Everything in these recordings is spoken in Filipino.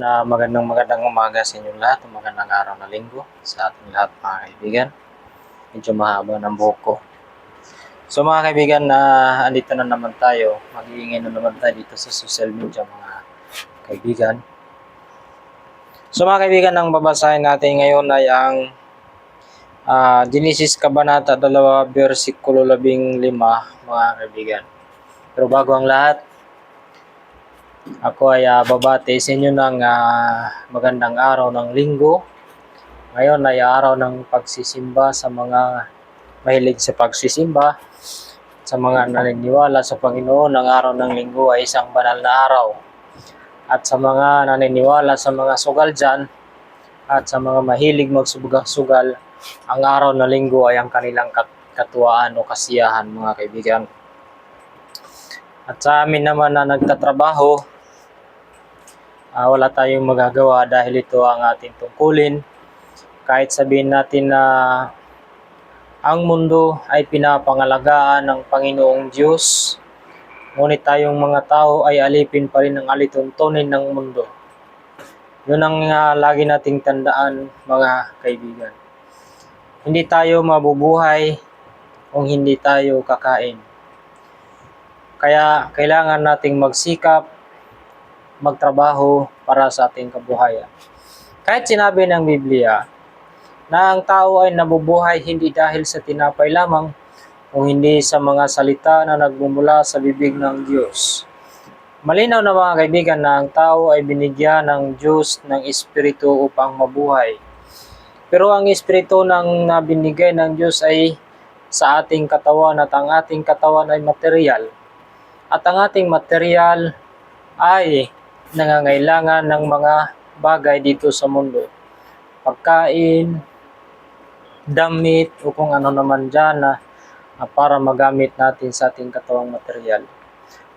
Magandang umaga sa inyong lahat, magandang araw na linggo sa ating lahat mga kaibigan. Medyo mahaba ng buhok ko. So mga kaibigan, andito na naman tayo, mag-iingay na naman tayo dito sa social media mga kaibigan. So mga kaibigan, ang babasahin natin ngayon ay ang Genesis Kabanata 2, versikulo 15 mga kaibigan. Pero bago ang lahat, ako ay babati sa inyo ng magandang araw ng linggo. Ngayon ay araw ng pagsisimba sa mga mahilig sa pagsisimba. Sa mga naniniwala sa Panginoon, ang araw ng linggo ay isang banal na araw. At sa mga naniniwala sa mga sugal dyan, at sa mga mahilig magsugal, ang araw ng linggo ay ang kanilang katuwaan o kasiyahan mga kaibigan. At sa amin naman na nagtatrabaho, wala tayong magagawa dahil ito ang ating tungkulin. Kahit sabihin natin na ang mundo ay pinapangalagaan ng Panginoong Diyos, ngunit tayong mga tao ay alipin pa rin ng alituntunin ng mundo. Yun ang lagi nating tandaan mga kaibigan. Hindi tayo mabubuhay kung hindi tayo kakain. Kaya kailangan nating magsikap, magtrabaho para sa ating kabuhayan. Kahit sinabi ng Biblia na ang tao ay nabubuhay hindi dahil sa tinapay lamang o hindi sa mga salita na nagmumula sa bibig ng Diyos. Malinaw na mga kaibigan na ang tao ay binigyan ng Diyos ng Espiritu upang mabuhay. Pero ang Espiritu ng binigay ng Diyos ay sa ating katawan at ang ating katawan ay material. At ang ating material ay nangangailangan ng mga bagay dito sa mundo. Pagkain, damit, o kung ano naman dyan para magamit natin sa ating katawang material.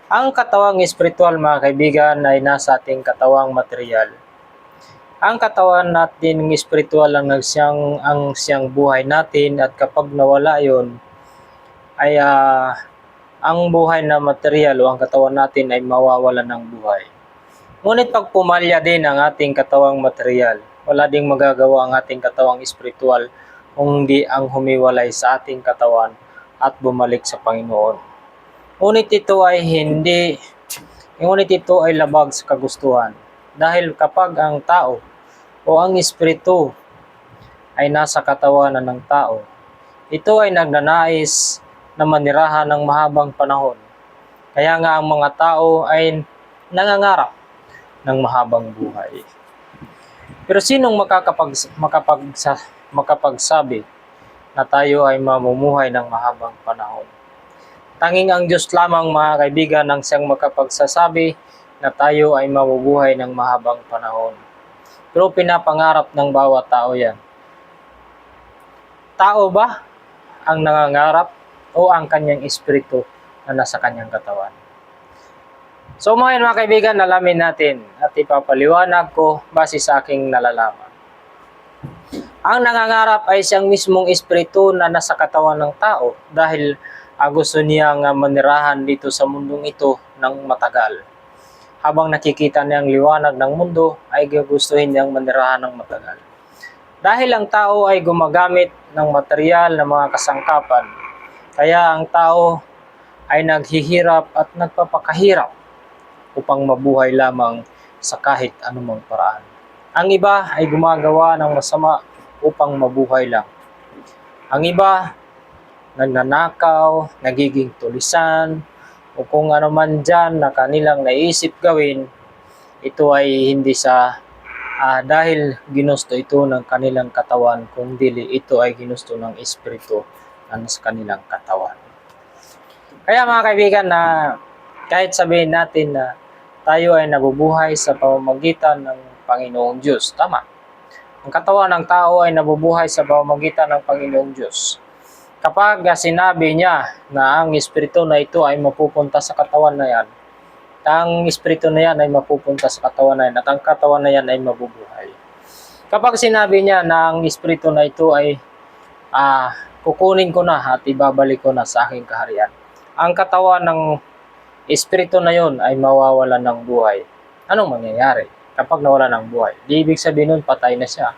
Ang katawang espiritual mga kaibigan ay nasa ating katawang material. Ang katawan natin ng espiritual ang siyang buhay natin, at kapag nawala yon ay ang buhay na material o ang katawan natin ay mawawalan ng buhay. Ngunit pag pumalya din ang ating katawang material, wala ding magagawa ang ating katawang espiritual kung hindi ang humiwalay sa ating katawan at bumalik sa Panginoon. Ngunit ito ay labag sa kagustuhan. Dahil kapag ang tao o ang espiritu ay nasa katawan ng tao, ito ay nagnanais na manirahan ng mahabang panahon. Kaya nga ang mga tao ay nangangarap ng mahabang buhay. Pero sinong makapagsabi na tayo ay mamumuhay ng mahabang panahon? Tanging ang Diyos lamang mga kaibigan ang siyang makapagsasabi na tayo ay mabubuhay ng mahabang panahon. Pero pinapangarap ng bawat tao yan. Tao ba ang nangangarap o ang kanyang espiritu na nasa kanyang katawan? So mga kaibigan, alamin natin at ipapaliwanag ko base sa aking nalalaman. Ang nangangarap ay siyang mismong espiritu na nasa katawan ng tao dahil gusto niyang manirahan dito sa mundong ito ng matagal. Habang nakikita niyang liwanag ng mundo, ay gustuhin niyang manirahan ng matagal. Dahil ang tao ay gumagamit ng material na mga kasangkapan, kaya ang tao ay naghihirap at nagpapakahirap upang mabuhay lamang sa kahit anumang paraan. Ang iba ay gumagawa ng masama upang mabuhay lang. Ang iba, nagnanakaw, nagiging tulisan, o kung ano man dyan na kanilang naisip gawin, ito ay hindi dahil ginusto ito ng kanilang katawan, kundi ito ay ginusto ng espiritu na sa kanilang katawan. Kaya mga kaibigan, kahit sabihin natin na tayo ay nabubuhay sa pamamagitan ng Panginoong Diyos, tama. Ang katawan ng tao ay nabubuhay sa pamamagitan ng Panginoong Diyos. Kapag sinabi niya na ang espiritu na ito ay mapupunta sa katawan na yan, ang espiritu na yan ay mapupunta sa katawan na yan, at ang katawan na yan ay mabubuhay. Kapag sinabi niya na ang espiritu na ito ay kukunin ko na at ibabalik ko na sa aking kaharian, ang katawan ng espiritu na yon ay mawawalan ng buhay. Anong mangyayari? kapag nawala ng buhay. Di ibig sabihin nun, patay na siya.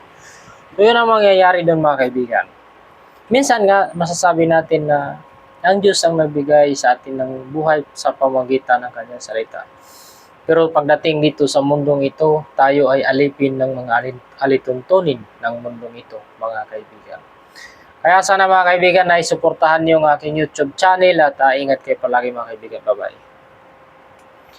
So yun ang mangyayari doon mga kaibigan. Minsan nga, masasabi natin na ang Diyos ang nagbigay sa atin ng buhay sa pamamagitan ng kanyang salita. Pero pagdating dito sa mundong ito, tayo ay alipin ng mga alituntunin ng mundong ito, mga kaibigan. Kaya sana mga kaibigan, na isuportahan niyo ang aking YouTube channel at ingat kayo palagi mga kaibigan. Bye-bye.